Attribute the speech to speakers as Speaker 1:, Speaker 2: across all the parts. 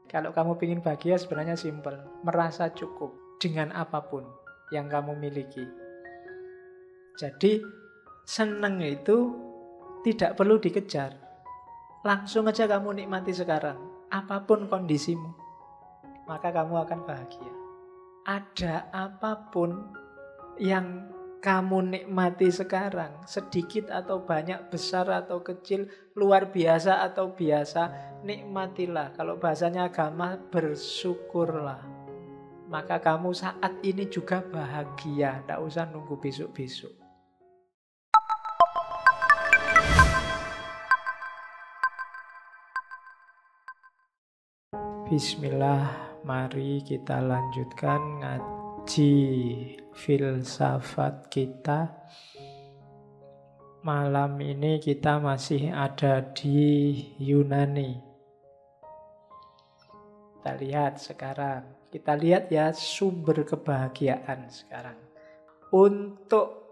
Speaker 1: Kalau kamu ingin bahagia sebenarnya simpel. Merasa cukup dengan apapun yang kamu miliki. Jadi senang itu tidak perlu dikejar. Langsung aja kamu nikmati sekarang. Apapun kondisimu, maka kamu akan bahagia. Ada apapun yang kamu nikmati sekarang, sedikit atau banyak, besar atau kecil, luar biasa atau biasa, nikmatilah. Kalau bahasanya agama, bersyukurlah. Maka kamu saat ini juga bahagia. Tidak usah nunggu besok-besok. Bismillah, mari kita lanjutkan ngaji filsafat kita. Malam ini kita masih ada di Yunani. Kita lihat sekarang. Kita lihat ya sumber kebahagiaan sekarang. Untuk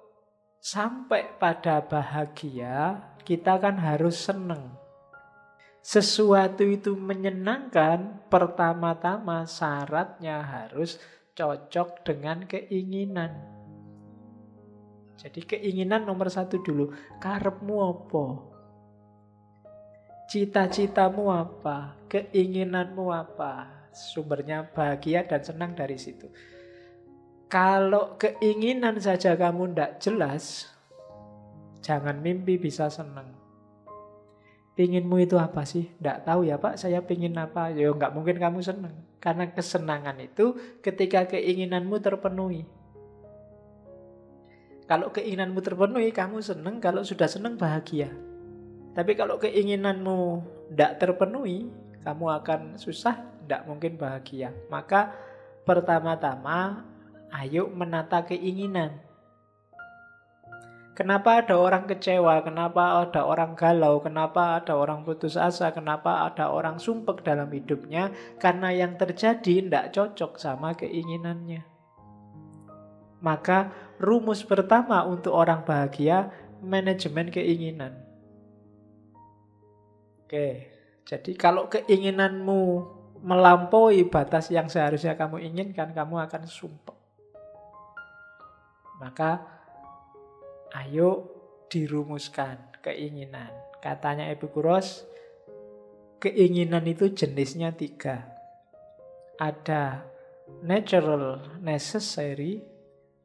Speaker 1: sampai pada bahagia, kita kan harus senang. Sesuatu itu menyenangkan, pertama-tama syaratnya harus cocok dengan keinginan. Jadi keinginan nomor satu dulu. Karepmu apa? Cita-citamu apa? Keinginanmu apa? Sumbernya bahagia dan senang dari situ. Kalau keinginan saja kamu tidak jelas, jangan mimpi bisa senang. Pinginmu itu apa sih? Tidak tahu ya Pak, saya pingin apa? Ya nggak mungkin kamu senang. Karena kesenangan itu ketika keinginanmu terpenuhi. Kalau keinginanmu terpenuhi, kamu senang. Kalau sudah senang, bahagia. Tapi kalau keinginanmu tidak terpenuhi, kamu akan susah, tidak mungkin bahagia. Maka pertama-tama, ayo menata keinginan. Kenapa ada orang kecewa, kenapa ada orang galau, kenapa ada orang putus asa, kenapa ada orang sumpek dalam hidupnya? Karena yang terjadi tidak cocok sama keinginannya. Maka rumus pertama untuk orang bahagia, manajemen keinginan. Oke, jadi kalau keinginanmu melampaui batas yang seharusnya kamu inginkan, kamu akan sumpek. Maka ayo dirumuskan keinginan. Katanya Epikuros, keinginan itu jenisnya 3. Ada natural necessary,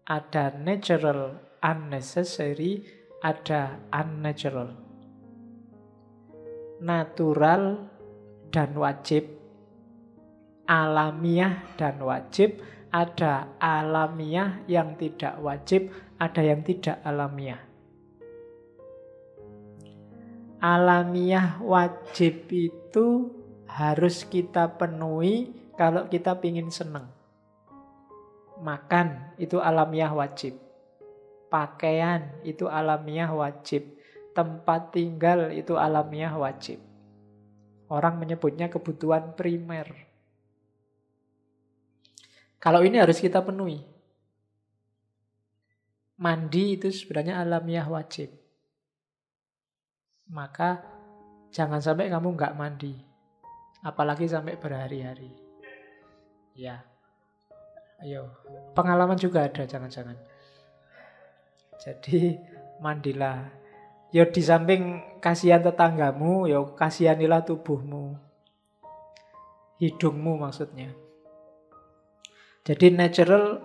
Speaker 1: ada natural unnecessary, ada unnatural. Natural dan wajib, alamiah dan wajib, ada alamiah yang tidak wajib, ada yang tidak alamiah. Alamiah wajib itu harus kita penuhi kalau kita ingin senang. Makan itu alamiah wajib. Pakaian itu alamiah wajib. Tempat tinggal itu alamiah wajib. Orang menyebutnya kebutuhan primer. Kalau ini harus kita penuhi. Mandi itu sebenarnya alamiah wajib. Maka jangan sampai kamu nggak mandi. Apalagi sampai berhari-hari. Ya. Ayo. Pengalaman juga ada, jangan-jangan. Jadi mandilah. Ya di samping kasihan tetanggamu, ya kasihanilah tubuhmu. Hidungmu maksudnya. Jadi natural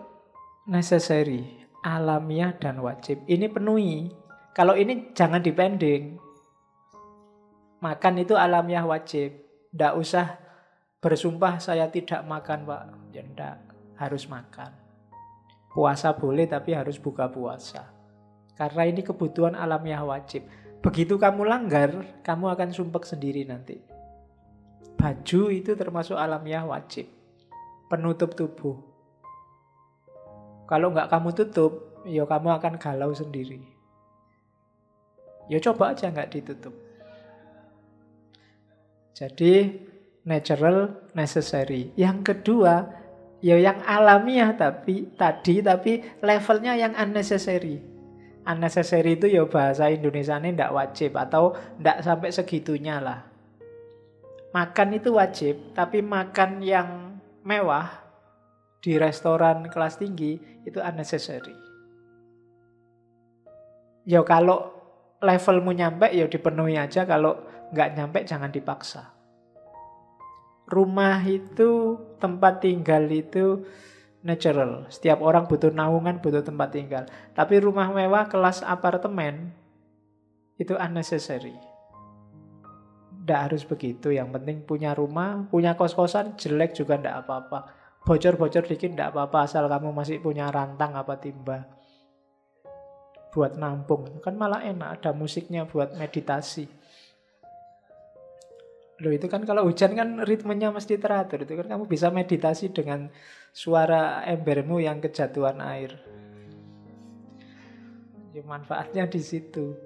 Speaker 1: necessary, alamiah dan wajib. Ini penuhi. Kalau ini jangan dipending. Makan itu alamiah wajib. Tidak usah bersumpah saya tidak makan Pak. Ya tidak, harus makan. Puasa boleh tapi harus buka puasa. Karena ini kebutuhan alamiah wajib. Begitu kamu langgar, kamu akan sumpek sendiri nanti. Baju itu termasuk alamiah wajib. Penutup tubuh. Kalau nggak kamu tutup, ya kamu akan galau sendiri. Ya coba aja nggak ditutup. Jadi natural necessary. Yang kedua, ya yang alamiah tapi levelnya yang unnecessary. Unnecessary itu ya bahasa Indonesianya tidak wajib atau tidak sampai segitunya lah. Makan itu wajib, tapi makan yang mewah di restoran kelas tinggi itu unnecessary. Ya kalau levelmu nyampe ya dipenuhi aja, kalau nggak nyampe jangan dipaksa. Rumah itu, tempat tinggal itu natural. Setiap orang butuh naungan, butuh tempat tinggal. Tapi rumah mewah kelas apartemen itu unnecessary. Nggak harus begitu. Yang penting punya rumah, punya kos-kosan, jelek juga nggak apa-apa. Bocor-bocor dikit nggak apa-apa, asal kamu masih punya rantang apa timba buat nampung. Kan malah enak, ada musiknya buat meditasi. Loh itu kan kalau hujan kan ritmenya mesti teratur. Itu kan kamu bisa meditasi dengan suara embermu yang kejatuhan air. Ya, manfaatnya di situ.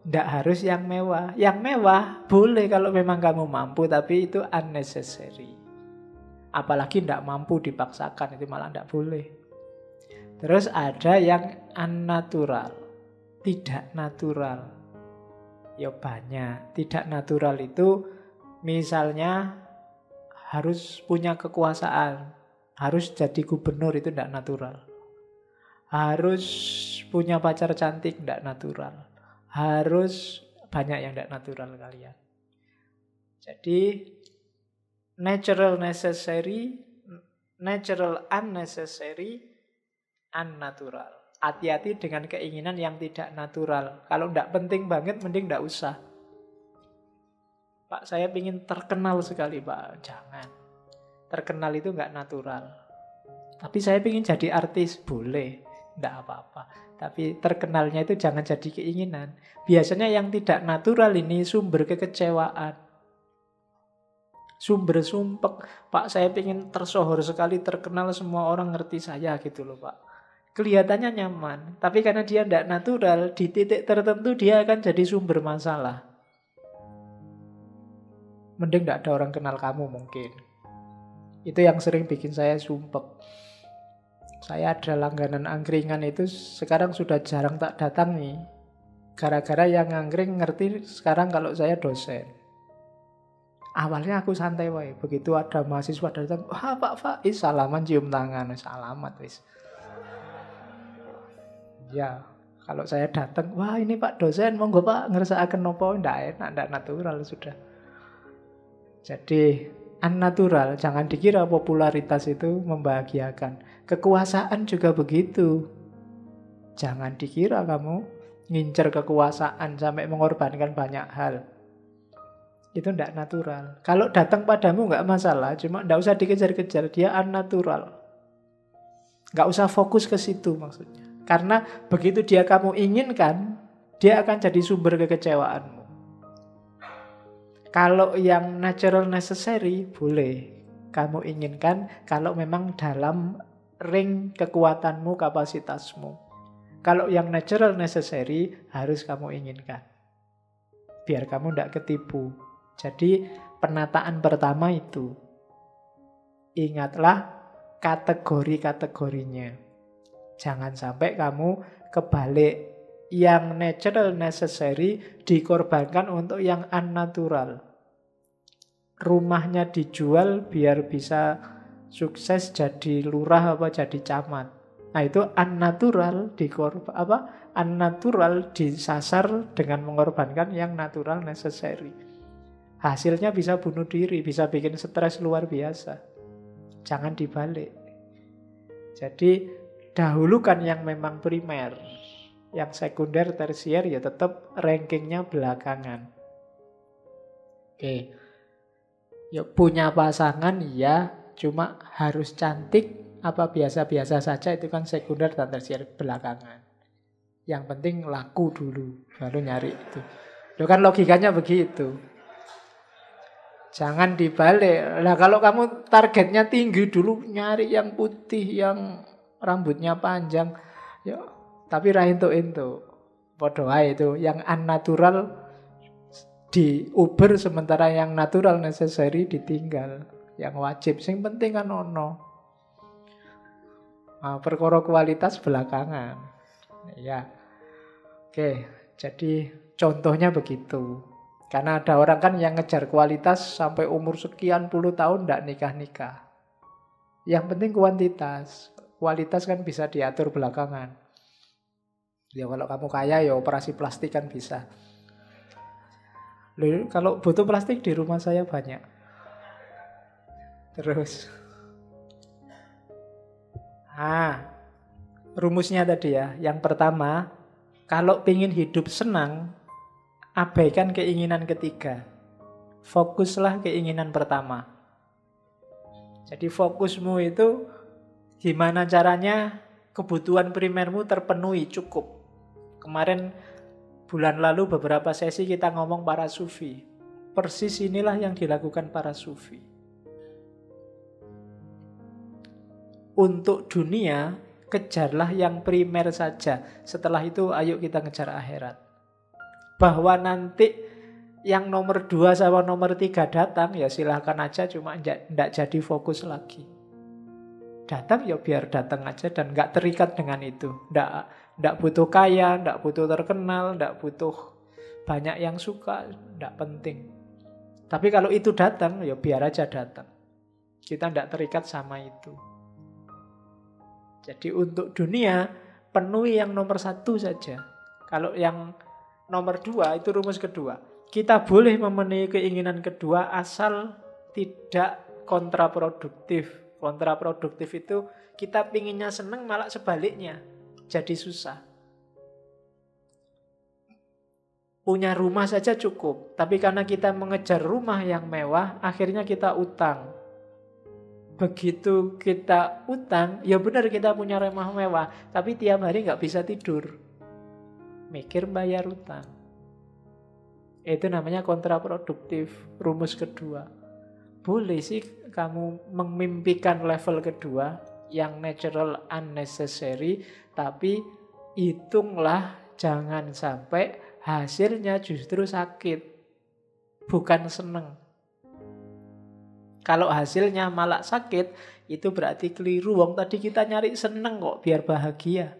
Speaker 1: Nggak harus yang mewah. Yang mewah boleh kalau memang kamu mampu, tapi itu unnecessary. Apalagi nggak mampu dipaksakan, itu malah nggak boleh. Terus ada yang unnatural, tidak natural. Ya banyak. Tidak natural itu misalnya harus punya kekuasaan, harus jadi gubernur, itu tidak natural. Harus punya pacar cantik, tidak natural. Harus banyak yang tidak natural kalian. Jadi natural necessary, natural unnecessary, unnatural. Hati-hati dengan keinginan yang tidak natural. Kalau tidak penting banget, mending tidak usah. Pak, saya ingin terkenal sekali, Pak. Jangan. Terkenal itu nggak natural. Tapi saya ingin jadi artis, boleh. Tidak apa-apa. Tapi terkenalnya itu jangan jadi keinginan. Biasanya yang tidak natural ini sumber kekecewaan. Sumber sumpek. Pak, saya ingin tersohor sekali, terkenal, semua orang ngerti saya gitu loh, Pak. Kelihatannya nyaman. Tapi karena dia tidak natural, di titik tertentu dia akan jadi sumber masalah. Mending tidak ada orang kenal kamu mungkin. Itu yang sering bikin saya sumpek. Saya ada langganan angkringan itu sekarang sudah jarang tak datangi. Gara-gara yang angkring ngerti sekarang kalau saya dosen. Awalnya aku santai wae. Begitu ada mahasiswa datang, wah Pak Faiz, salaman cium tangan, salamat wis. Ya, kalau saya datang, wah ini Pak dosen, monggo Pak ngersakaken nopo, ndak enak, ndak natural sudah. Jadi unnatural, jangan dikira popularitas itu membahagiakan. Kekuasaan juga begitu. Jangan dikira kamu ngincer kekuasaan sampai mengorbankan banyak hal. Itu tidak natural. Kalau datang padamu nggak masalah, cuma tidak usah dikejar-kejar, dia unnatural. Nggak usah fokus ke situ maksudnya. Karena begitu dia kamu inginkan, dia akan jadi sumber kekecewaanmu. Kalau yang natural necessary, boleh kamu inginkan kalau memang dalam ring kekuatanmu, kapasitasmu. Kalau yang natural necessary, harus kamu inginkan. Biar kamu tidak ketipu. Jadi penataan pertama itu. Ingatlah kategori-kategorinya. Jangan sampai kamu kebalik. Yang natural necessary dikorbankan untuk yang unnatural. Rumahnya dijual biar bisa sukses jadi lurah apa jadi camat. Nah itu unnatural unnatural disasar dengan mengorbankan yang natural necessary. Hasilnya bisa bunuh diri, bisa bikin stres luar biasa. Jangan dibalik. Jadi dahulukan yang memang primer. Yang sekunder, tersier ya tetap rankingnya belakangan. Oke. Ya punya pasangan ya, cuma harus cantik apa biasa-biasa saja itu kan sekunder dan tersier belakangan. Yang penting laku dulu, baru nyari itu. Itu kan logikanya begitu. Jangan dibalik. Nah kalau kamu targetnya tinggi dulu, nyari yang putih, yang rambutnya panjang, ya tapi ra entuk-entuk. Padha wae itu, yang unnatural di Uber sementara yang natural necessary ditinggal. Yang wajib sing penting kan ono. Nah, perkara kualitas belakangan. Ya. Oke, jadi contohnya begitu. Karena ada orang kan yang ngejar kualitas sampai umur sekian puluh tahun tidak nikah-nikah. Yang penting kuantitas. Kualitas kan bisa diatur belakangan. Ya kalau kamu kaya ya operasi plastik kan bisa. Loh, kalau butuh plastik di rumah saya banyak. Terus. Rumusnya tadi ya. Yang pertama, kalau ingin hidup senang, abaikan keinginan ketiga. Fokuslah keinginan pertama. Jadi fokusmu itu gimana caranya kebutuhan primermu terpenuhi cukup. Kemarin bulan lalu beberapa sesi kita ngomong para sufi. Persis inilah yang dilakukan para sufi. Untuk dunia, kejarlah yang primer saja. Setelah itu ayo kita ngejar akhirat. Bahwa nanti yang nomor 2 sama nomor 3 datang, ya silahkan aja, cuma tidak jadi fokus lagi. Datang ya biar datang aja dan nggak terikat dengan itu. Nggak butuh kaya, nggak butuh terkenal, nggak butuh banyak yang suka, nggak penting. Tapi kalau itu datang, ya biar aja datang. Kita nggak terikat sama itu. Jadi untuk dunia, penuhi yang nomor 1 saja. Kalau yang nomor 2 itu rumus kedua. Kita boleh memenuhi keinginan kedua asal tidak kontraproduktif. Kontraproduktif itu kita pinginnya seneng malah sebaliknya. Jadi susah. Punya rumah saja cukup. Tapi karena kita mengejar rumah yang mewah, akhirnya kita utang. Begitu kita utang, ya benar kita punya rumah mewah. Tapi tiap hari nggak bisa tidur. Mikir bayar utang. Itu namanya kontraproduktif. Rumus kedua. Boleh sih kamu memimpikan level kedua yang natural unnecessary, tapi hitunglah jangan sampai hasilnya justru sakit, bukan seneng. Kalau hasilnya malah sakit, itu berarti keliru. Wong tadi kita nyari seneng kok biar bahagia.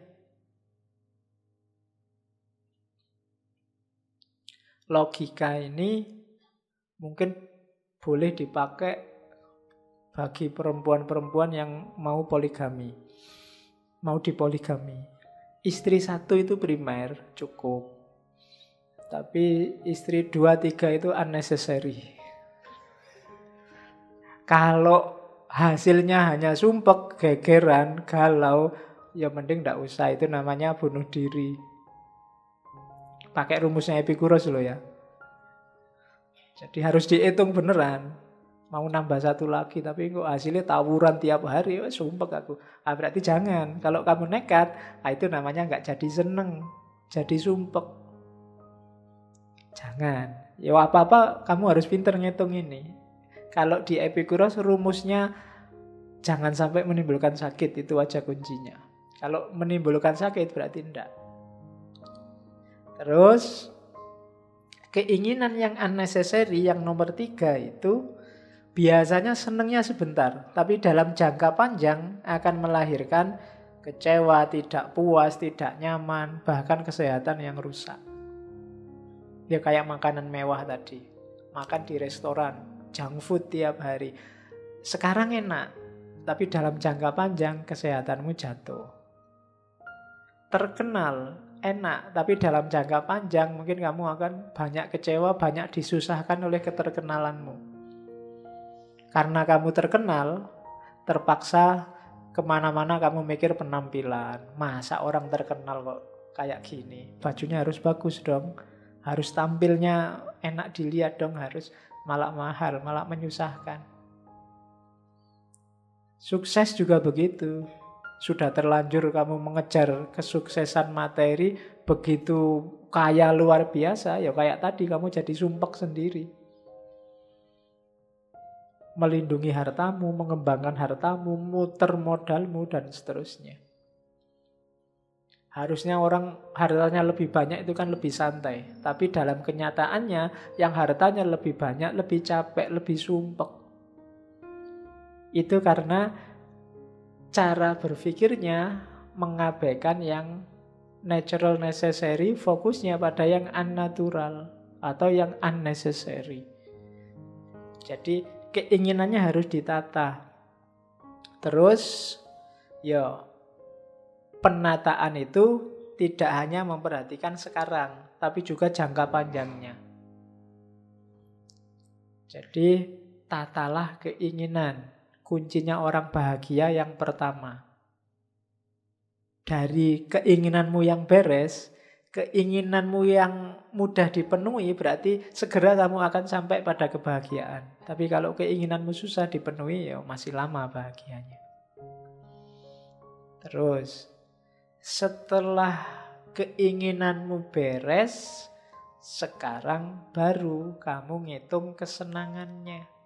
Speaker 1: Logika ini mungkin boleh dipakai bagi perempuan-perempuan yang mau poligami, mau dipoligami. Istri 1 itu primer, cukup. Tapi istri 2, 3 itu unnecessary. Kalau hasilnya hanya sumpek, gegeran, galau, ya mending tidak usah. Itu namanya bunuh diri. Pakai rumusnya Epikuros loh ya. Jadi harus dihitung beneran. Mau nambah 1 lagi, tapi kok hasilnya tawuran tiap hari, sumpek aku. Berarti jangan. Kalau kamu nekat, itu namanya nggak jadi seneng, jadi sumpek. Jangan. Ya apa-apa kamu harus pinter ngitung ini. Kalau di Epikuros rumusnya jangan sampai menimbulkan sakit, itu aja kuncinya. Kalau menimbulkan sakit berarti enggak. Terus keinginan yang unnecessary yang nomor 3 itu biasanya senengnya sebentar, tapi dalam jangka panjang akan melahirkan kecewa, tidak puas, tidak nyaman, bahkan kesehatan yang rusak. Ya kayak makanan mewah tadi, makan di restoran, junk food tiap hari. Sekarang enak, tapi dalam jangka panjang kesehatanmu jatuh. Terkenal, enak, tapi dalam jangka panjang mungkin kamu akan banyak kecewa, banyak disusahkan oleh keterkenalanmu. Karena kamu terkenal, terpaksa kemana-mana kamu mikir penampilan. Masa orang terkenal kok kayak gini? Bajunya harus bagus dong, harus tampilnya enak dilihat dong, harus malah mahal, malah menyusahkan. Sukses juga begitu. Sudah terlanjur kamu mengejar kesuksesan materi, begitu kaya luar biasa, ya kayak tadi kamu jadi sumpek sendiri. Melindungi hartamu, mengembangkan hartamu, muter modalmu, dan seterusnya. Harusnya orang hartanya lebih banyak itu kan lebih santai. Tapi dalam kenyataannya, yang hartanya lebih banyak, lebih capek, lebih sumpek. Itu karena cara berpikirnya mengabaikan yang natural necessary, fokusnya pada yang unnatural. atau yang unnecessary. Jadi keinginannya harus ditata. Terus ya penataan itu tidak hanya memperhatikan sekarang, tapi juga jangka panjangnya. Jadi tatalah keinginan. Kuncinya orang bahagia yang pertama. Dari keinginanmu yang beres, keinginanmu yang mudah dipenuhi, berarti segera kamu akan sampai pada kebahagiaan. Tapi kalau keinginanmu susah dipenuhi, ya masih lama bahagianya. Terus, setelah keinginanmu beres, sekarang baru kamu ngitung kesenangannya.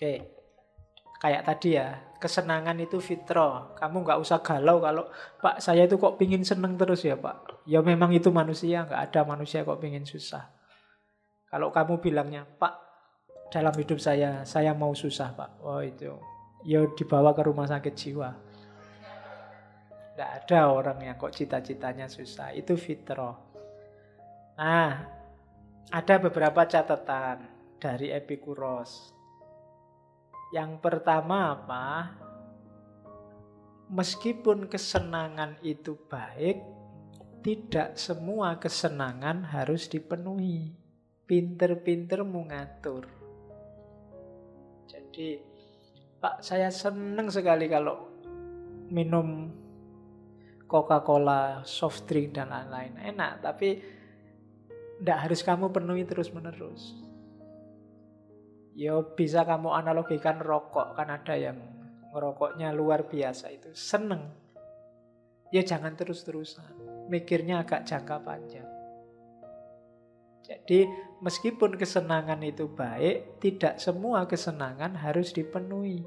Speaker 1: Oke, kayak tadi ya, kesenangan itu fitrah. Kamu nggak usah galau kalau, Pak saya itu kok pingin seneng terus ya Pak. Ya memang itu manusia, nggak ada manusia kok pingin susah. Kalau kamu bilangnya, Pak dalam hidup saya mau susah Pak. Oh itu, ya dibawa ke rumah sakit jiwa. Nggak ada orang yang kok cita-citanya susah. Itu fitrah. Nah, ada beberapa catatan dari Epikuros. Yang pertama apa? Meskipun kesenangan itu baik, tidak semua kesenangan harus dipenuhi. Pinter-pinter mengatur. Jadi, Pak saya seneng sekali kalau minum Coca-Cola, soft drink, dan lain-lain. Enak, tapi tidak harus kamu penuhi terus-menerus. Ya bisa kamu analogikan rokok. Kan ada yang ngerokoknya luar biasa itu. Seneng. Ya jangan terus-terusan. Mikirnya agak jangka panjang. Jadi meskipun kesenangan itu baik, tidak semua kesenangan harus dipenuhi.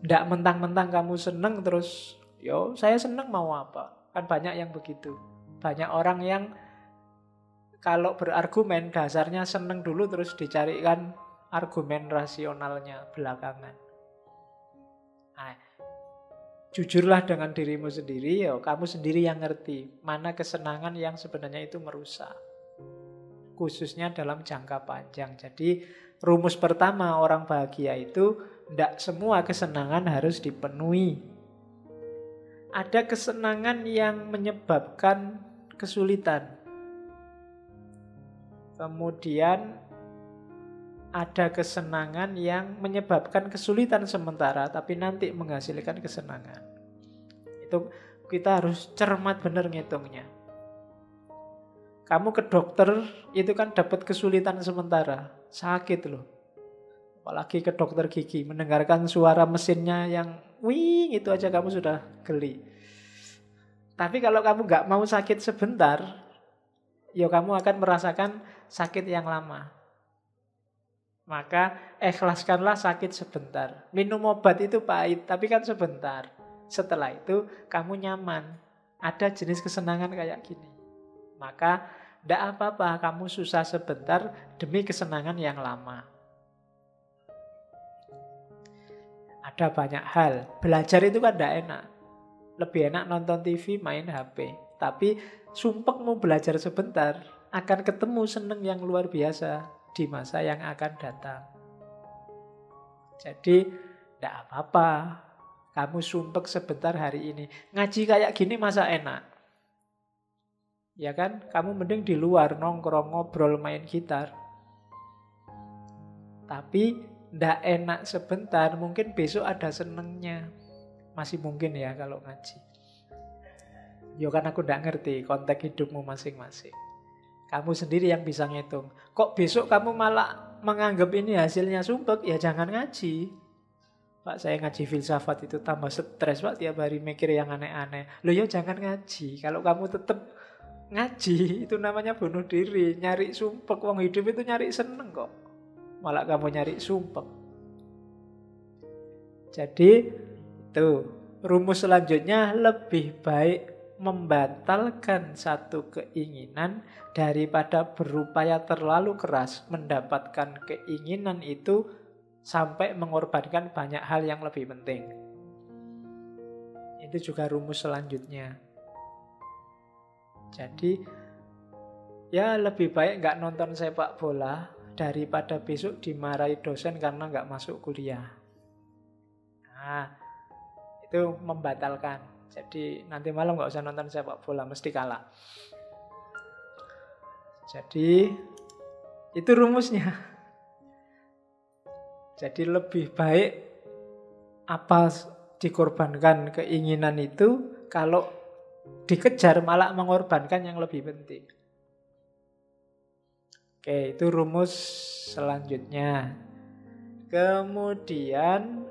Speaker 1: Tidak mentang-mentang kamu seneng terus, yo saya seneng mau apa? Kan banyak yang begitu. Banyak orang yang kalau berargumen dasarnya seneng dulu terus dicarikan argumen rasionalnya belakangan. Nah, jujurlah dengan dirimu sendiri, ya kamu sendiri yang ngerti mana kesenangan yang sebenarnya itu merusak. Khususnya dalam jangka panjang. Jadi rumus pertama orang bahagia itu tidak semua kesenangan harus dipenuhi. Ada kesenangan yang menyebabkan kesulitan. Kemudian ada kesenangan yang menyebabkan kesulitan sementara tapi nanti menghasilkan kesenangan. Itu kita harus cermat benar ngitungnya. Kamu ke dokter itu kan dapat kesulitan sementara, sakit loh. Apalagi ke dokter gigi, mendengarkan suara mesinnya yang wing itu aja kamu sudah geli. Tapi kalau kamu nggak mau sakit sebentar, ya kamu akan merasakan sakit yang lama. Maka ikhlaskanlah sakit sebentar. Minum obat itu pahit, tapi kan sebentar. Setelah itu kamu nyaman. Ada jenis kesenangan kayak gini. Maka tidak apa-apa kamu susah sebentar demi kesenangan yang lama. Ada banyak hal. Belajar itu kan tidak enak. Lebih enak nonton TV, main HP. Tapi sumpek mau belajar sebentar, akan ketemu seneng yang luar biasa di masa yang akan datang. Jadi tidak apa-apa kamu sumpek sebentar hari ini. Ngaji kayak gini masa enak? Ya kan? Kamu mending di luar nongkrong, ngobrol, main gitar. Tapi tidak enak sebentar, mungkin besok ada senengnya. Masih mungkin ya kalau ngaji. Ya kan aku tidak ngerti konteks hidupmu masing-masing. Kamu sendiri yang bisa ngitung. Kok besok kamu malah menganggap ini hasilnya sumpek? Ya jangan ngaji. Pak saya ngaji filsafat itu tambah stres Pak, tiap hari mikir yang aneh-aneh. Loh ya jangan ngaji. Kalau kamu tetap ngaji itu namanya bunuh diri. Nyari sumpek, wong hidup itu nyari seneng kok. Malah kamu nyari sumpek. Jadi itu rumus selanjutnya, lebih baik membatalkan satu keinginan daripada berupaya terlalu keras mendapatkan keinginan itu sampai mengorbankan banyak hal yang lebih penting. Itu juga rumus selanjutnya. Jadi ya lebih baik nggak nonton sepak bola daripada besok dimarahi dosen karena nggak masuk kuliah. Nah, itu membatalkan. Jadi nanti malam nggak usah nonton sepak bola, mesti kalah. Jadi itu rumusnya. Jadi lebih baik apa dikorbankan keinginan itu, kalau dikejar malah mengorbankan yang lebih penting. Oke, itu rumus selanjutnya. Kemudian,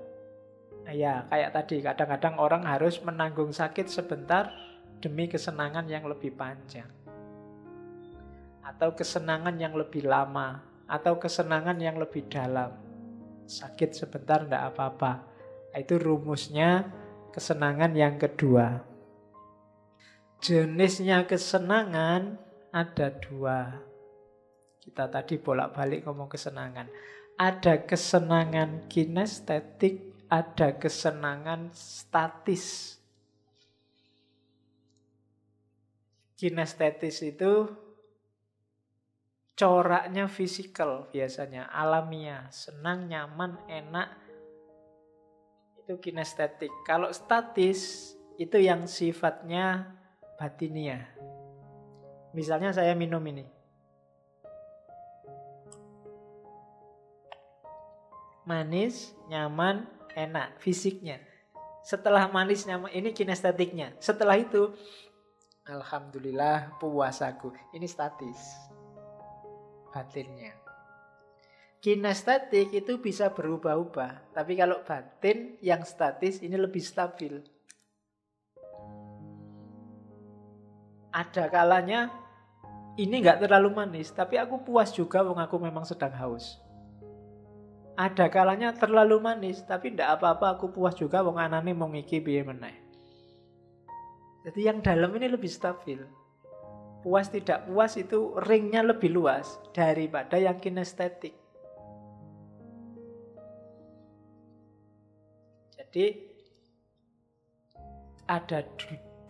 Speaker 1: ya kayak tadi, kadang-kadang orang harus menanggung sakit sebentar demi kesenangan yang lebih panjang. Atau kesenangan yang lebih lama. Atau kesenangan yang lebih dalam. Sakit sebentar tidak apa-apa. Itu rumusnya kesenangan yang kedua. Jenisnya kesenangan ada dua. Kita tadi bolak-balik ngomong kesenangan. Ada kesenangan kinestetik, ada kesenangan statis. Kinestetis itu coraknya fisikal biasanya, alamiah, senang, nyaman, enak. Itu kinestetik. Kalau statis itu yang sifatnya batiniah. Misalnya saya minum ini. Manis, nyaman, enak, fisiknya. Setelah manis, nyaman, ini kinestetiknya. Setelah itu, alhamdulillah puas aku. Ini statis, batinnya. Kinestetik itu bisa berubah-ubah. Tapi kalau batin yang statis ini lebih stabil. Ada kalanya ini nggak terlalu manis, tapi aku puas juga wong aku memang sedang haus. Ada kalanya terlalu manis, tapi tidak apa-apa, aku puas juga wong anane mau ngiki piye meneh. Jadi yang dalam ini lebih stabil. Puas tidak puas itu ringnya lebih luas daripada yang kinestetik. Jadi ada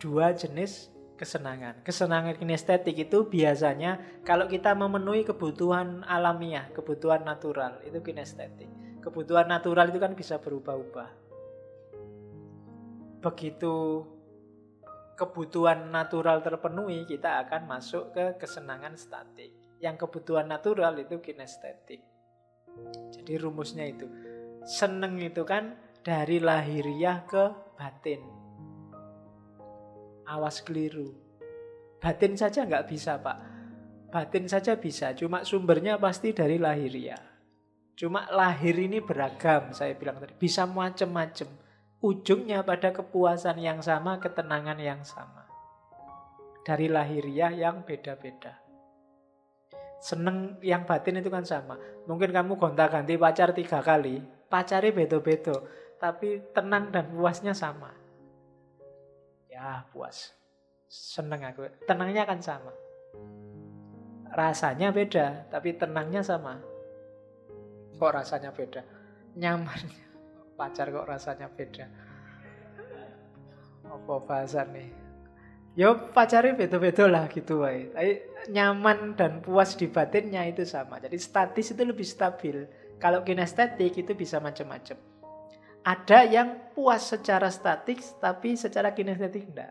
Speaker 1: dua jenis kesenangan. Kesenangan kinestetik itu biasanya kalau kita memenuhi kebutuhan alamiah, kebutuhan natural, itu kinestetik. Kebutuhan natural itu kan bisa berubah-ubah. Begitu kebutuhan natural terpenuhi, kita akan masuk ke kesenangan statik. Yang kebutuhan natural itu kinestetik. Jadi rumusnya itu. Seneng itu kan dari lahiriah ke batin. Awas keliru. Batin saja nggak bisa, Pak. Batin saja bisa, cuma sumbernya pasti dari lahiriah. Cuma lahir ini beragam, saya bilang tadi. Bisa macam-macam. Ujungnya pada kepuasan yang sama, ketenangan yang sama. Dari lahiriah yang beda-beda. Seneng yang batin itu kan sama. Mungkin kamu gonta-ganti pacar 3 kali, pacarnya beda-beda, tapi tenang dan puasnya sama. Ya puas, seneng aku. Tenangnya kan sama. Rasanya beda, tapi tenangnya sama. Kok rasanya beda? Nyaman. Pacar kok rasanya beda? Apa bahasa nih? Yo pacarnya beda-beda lah gitu wae. Tapi nyaman dan puas di batinnya itu sama. Jadi statis itu lebih stabil. Kalau kinestetik itu bisa macam-macam. Ada yang puas secara statik, tapi secara kinestetik enggak.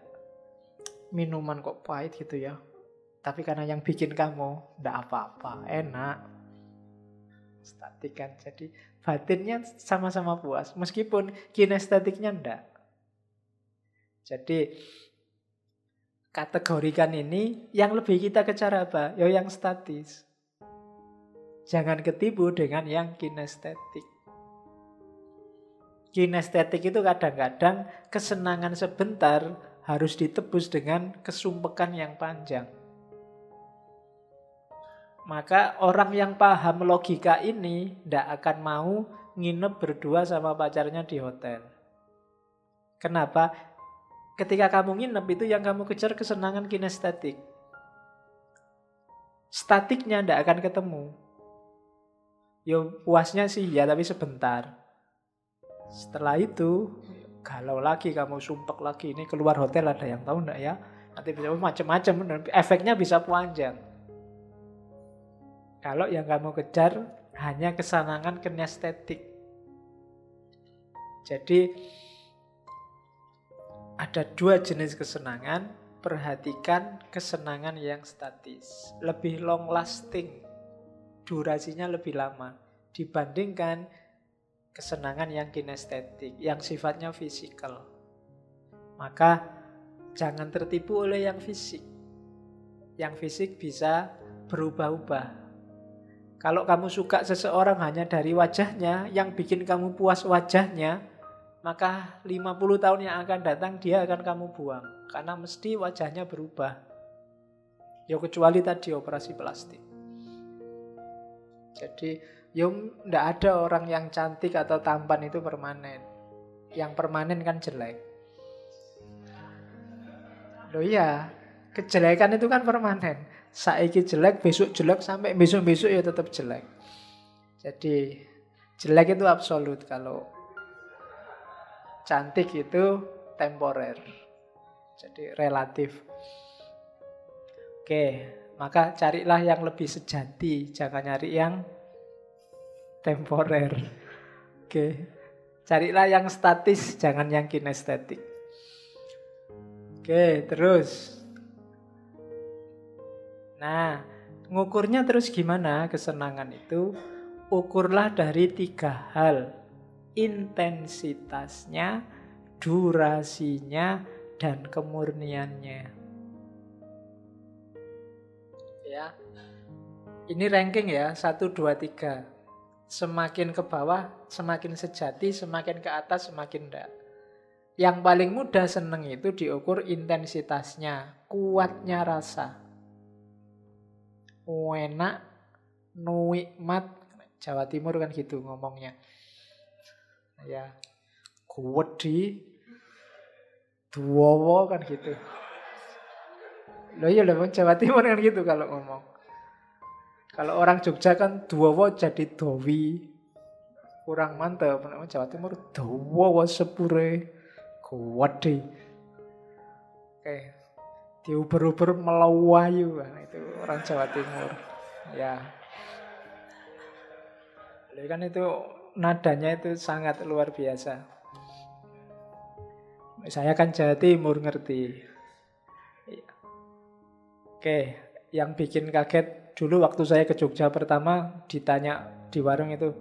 Speaker 1: Minuman kok pahit gitu ya. Tapi karena yang bikin kamu, enggak apa-apa, enak. Statik kan. Jadi batinnya sama-sama puas. Meskipun kinestetiknya enggak. Jadi kategorikan ini, yang lebih kita kejar apa? Ya yang statis. Jangan ketipu dengan yang kinestetik. Kinestetik itu kadang-kadang kesenangan sebentar harus ditebus dengan kesumpekan yang panjang. Maka orang yang paham logika ini tidak akan mau nginep berdua sama pacarnya di hotel. Kenapa? Ketika kamu nginep itu yang kamu kejar kesenangan kinestetik. Statiknya tidak akan ketemu. Yo puasnya sih ya tapi sebentar. Setelah itu, galau lagi kamu, sumpek lagi. Ini keluar hotel ada yang tahu enggak ya? Nanti bisa macam-macam, efeknya bisa panjang. Kalau yang kamu kejar hanya kesenangan kinestetik. Jadi ada 2 jenis kesenangan. Perhatikan kesenangan yang statis, lebih long lasting, durasinya lebih lama dibandingkan kesenangan yang kinestetik, yang sifatnya fisikal. Maka jangan tertipu oleh yang fisik. Yang fisik bisa berubah-ubah. Kalau kamu suka seseorang hanya dari wajahnya, yang bikin kamu puas wajahnya, maka 50 tahun yang akan datang dia akan kamu buang. Karena mesti wajahnya berubah. Ya kecuali tadi operasi plastik. Jadi ya tidak ada orang yang cantik atau tampan itu permanen. Yang permanen kan jelek. Loh iya, kejelekan itu kan permanen. Saiki jelek, besok jelek, sampai besok-besok ya tetap jelek. Jadi jelek itu absolut, kalau cantik itu temporer. Jadi relatif. Oke, maka carilah yang lebih sejati, jangan nyari yang temporer. Oke, carilah yang statis, jangan yang kinestetik. Oke, terus. Nah, ngukurnya terus gimana kesenangan itu? Ukurlah dari 3 hal. Intensitasnya, durasinya, dan kemurniannya. Ya. Ini ranking ya, 1, 2, 3. Semakin ke bawah, semakin sejati, semakin ke atas, semakin enggak. Yang paling mudah seneng itu diukur intensitasnya, kuatnya rasa. Enak, nikmat. Jawa Timur kan gitu ngomongnya. Ya, kuwedi, duwowo kan gitu. Loh iya loh, Jawa Timur kan gitu kalau ngomong. Kalau orang Jogja kan duwowo jadi dowi. Kurang mantap. Jawa Timur duwowo sepure. Kuwedi. Oke. Diuber-uber melawayu. Nah, itu orang Jawa Timur. Ya. Lalu kan itu nadanya itu sangat luar biasa. Saya kan Jawa Timur ngerti. Oke, yang bikin kaget dulu waktu saya ke Jogja pertama ditanya di warung itu,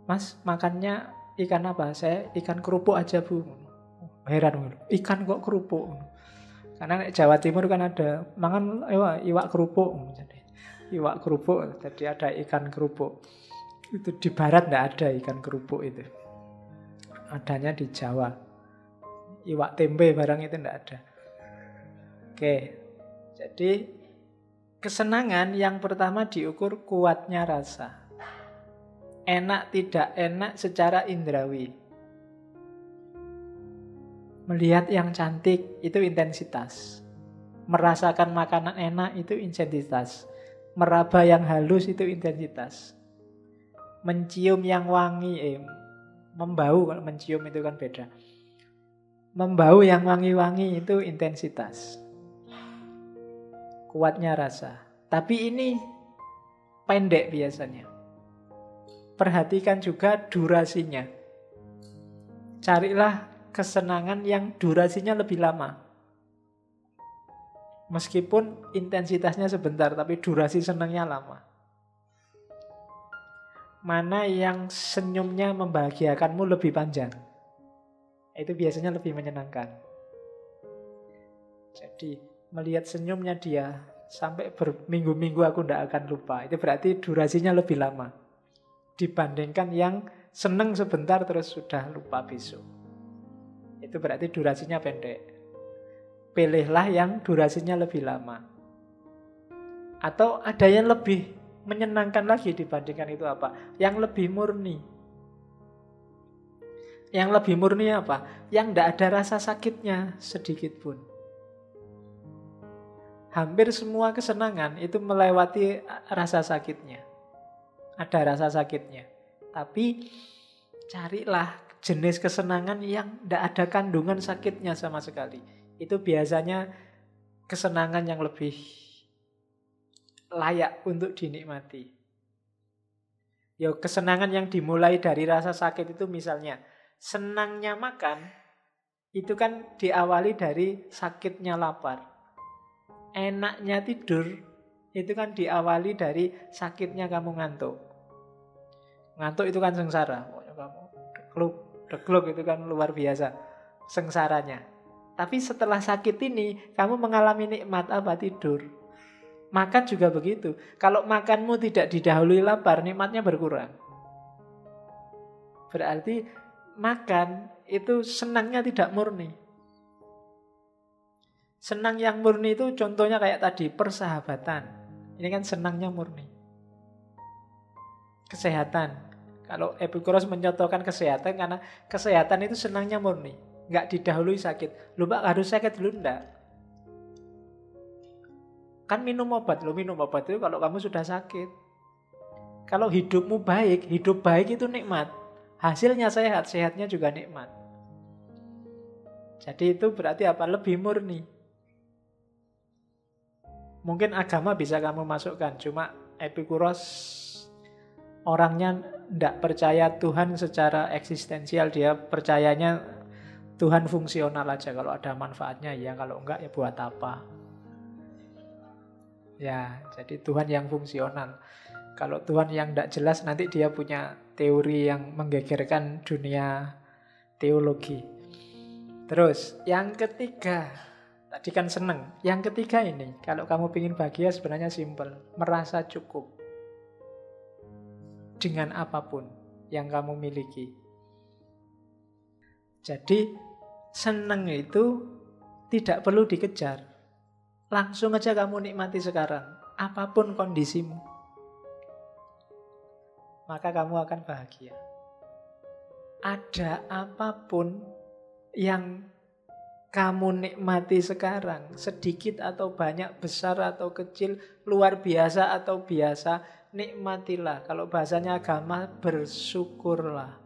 Speaker 1: "Mas, makannya ikan apa?" "Saya ikan kerupuk aja, Bu." Heran, ikan kok kerupuk? Karena Jawa Timur kan ada mangan iwak kerupuk. Jadi iwak kerupuk, jadi ada ikan kerupuk. Itu di barat enggak ada ikan kerupuk itu. Adanya di Jawa. Iwak tempe barang itu enggak ada. Oke. Jadi kesenangan yang pertama diukur kuatnya rasa. Enak tidak enak secara indrawi. Melihat yang cantik itu intensitas. Merasakan makanan enak itu intensitas. Meraba yang halus itu intensitas. Mencium yang wangi, membau, kalau mencium itu kan beda. Membau yang wangi-wangi itu intensitas. Kuatnya rasa. Tapi ini pendek biasanya. Perhatikan juga durasinya. Carilah kesenangan yang durasinya lebih lama. Meskipun intensitasnya sebentar, tapi durasi senangnya lama. Mana yang senyumnya membahagiakanmu lebih panjang? Itu biasanya lebih menyenangkan. Jadi melihat senyumnya dia sampai berminggu-minggu aku tidak akan lupa. Itu berarti durasinya lebih lama dibandingkan yang seneng sebentar terus sudah lupa besok. Itu berarti durasinya pendek. Pilihlah yang durasinya lebih lama. Atau ada yang lebih menyenangkan lagi dibandingkan itu apa? Yang lebih murni. Yang lebih murni apa? Yang tidak ada rasa sakitnya sedikit pun. Hampir semua kesenangan itu melewati rasa sakitnya. Ada rasa sakitnya. Tapi carilah jenis kesenangan yang tidak ada kandungan sakitnya sama sekali. Itu biasanya kesenangan yang lebih layak untuk dinikmati. Ya, kesenangan yang dimulai dari rasa sakit itu misalnya senangnya makan, itu kan diawali dari sakitnya lapar. Enaknya tidur, itu kan diawali dari sakitnya kamu ngantuk. Ngantuk itu kan sengsara. Pokoknya kamu degluk itu kan luar biasa sengsaranya. Tapi setelah sakit ini, kamu mengalami nikmat apa? Tidur. Makan juga begitu. Kalau makanmu tidak didahului lapar, nikmatnya berkurang. Berarti makan itu senangnya tidak murni. Senang yang murni itu contohnya kayak tadi, persahabatan. Ini kan senangnya murni. Kesehatan. Kalau Epikuros mencontohkan kesehatan, karena kesehatan itu senangnya murni. Nggak didahului sakit. Lu Pak harus sakit dulu, enggak. Kan minum obat. Lo minum obat itu kalau kamu sudah sakit. Kalau hidupmu baik, hidup baik itu nikmat. Hasilnya sehat, sehatnya juga nikmat. Jadi itu berarti apa? Lebih murni. Mungkin agama bisa kamu masukkan, cuma Epikuros orangnya tidak percaya Tuhan secara eksistensial. Dia percayanya Tuhan fungsional aja. Kalau ada manfaatnya ya, kalau enggak ya buat apa. Ya, jadi Tuhan yang fungsional. Kalau Tuhan yang tidak jelas, nanti dia punya teori yang menggegerkan dunia teologi. Terus, yang ketiga, tadi kan seneng. Yang ketiga ini, kalau kamu ingin bahagia sebenarnya simpel. Merasa cukup dengan apapun yang kamu miliki. Jadi, seneng itu tidak perlu dikejar. Langsung aja kamu nikmati sekarang, apapun kondisimu. Maka kamu akan bahagia. Ada apapun yang kamu nikmati sekarang, sedikit atau banyak, besar atau kecil, luar biasa atau biasa, nikmatilah. Kalau bahasanya agama, bersyukurlah.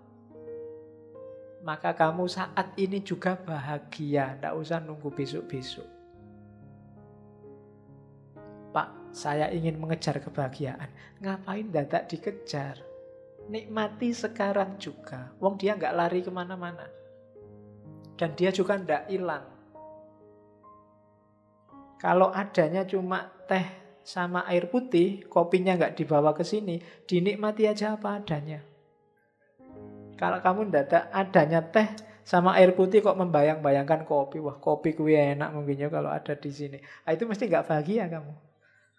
Speaker 1: Maka kamu saat ini juga bahagia, tidak usah nunggu besok-besok. Pak, saya ingin mengejar kebahagiaan. Ngapain dadak dikejar? Nikmati sekarang juga. Wong dia nggak lari kemana-mana. Dan dia juga nggak hilang. Kalau adanya cuma teh sama air putih, kopinya nggak dibawa ke sini, dinikmati aja apa adanya. Kalau kamu dadak adanya teh sama air putih kok membayang-bayangkan kopi, wah kopi kuwi enak mungkinnya kalau ada di sini. Nah, itu mesti nggak bahagia kamu.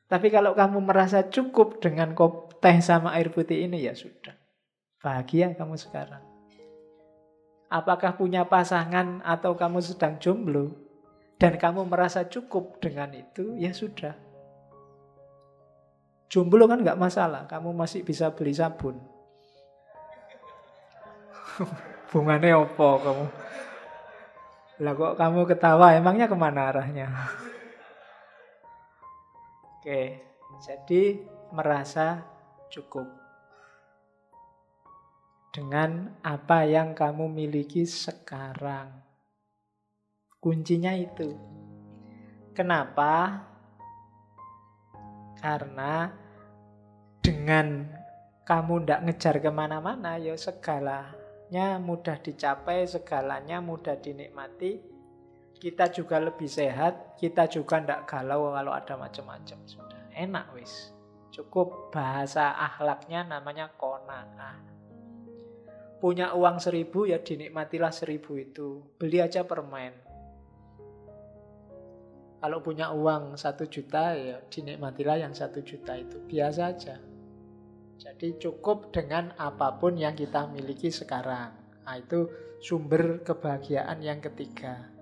Speaker 1: Tapi kalau kamu merasa cukup dengan teh sama air putih ini, ya sudah. Bahagia kamu sekarang. Apakah punya pasangan atau kamu sedang jomblo, dan kamu merasa cukup dengan itu, ya sudah. Jomblo kan nggak masalah, kamu masih bisa beli sabun. Bunganya opo kamu? Lah kok kamu ketawa, emangnya kemana arahnya? Oke, jadi merasa cukup dengan apa yang kamu miliki sekarang. Kuncinya itu. Kenapa? Karena dengan kamu tidak ngejar kemana-mana, ya segalanya mudah dicapai, segalanya mudah dinikmati. Kita juga lebih sehat, kita juga tidak galau kalau ada macam-macam. Sudah enak wis. Cukup, bahasa akhlaknya namanya qanaah. Punya uang 1.000 ya dinikmatilah 1.000 itu. Beli aja permen. Kalau punya uang 1 juta ya dinikmatilah yang 1 juta itu. Biasa aja. Jadi cukup dengan apapun yang kita miliki sekarang. Nah, itu sumber kebahagiaan yang ketiga.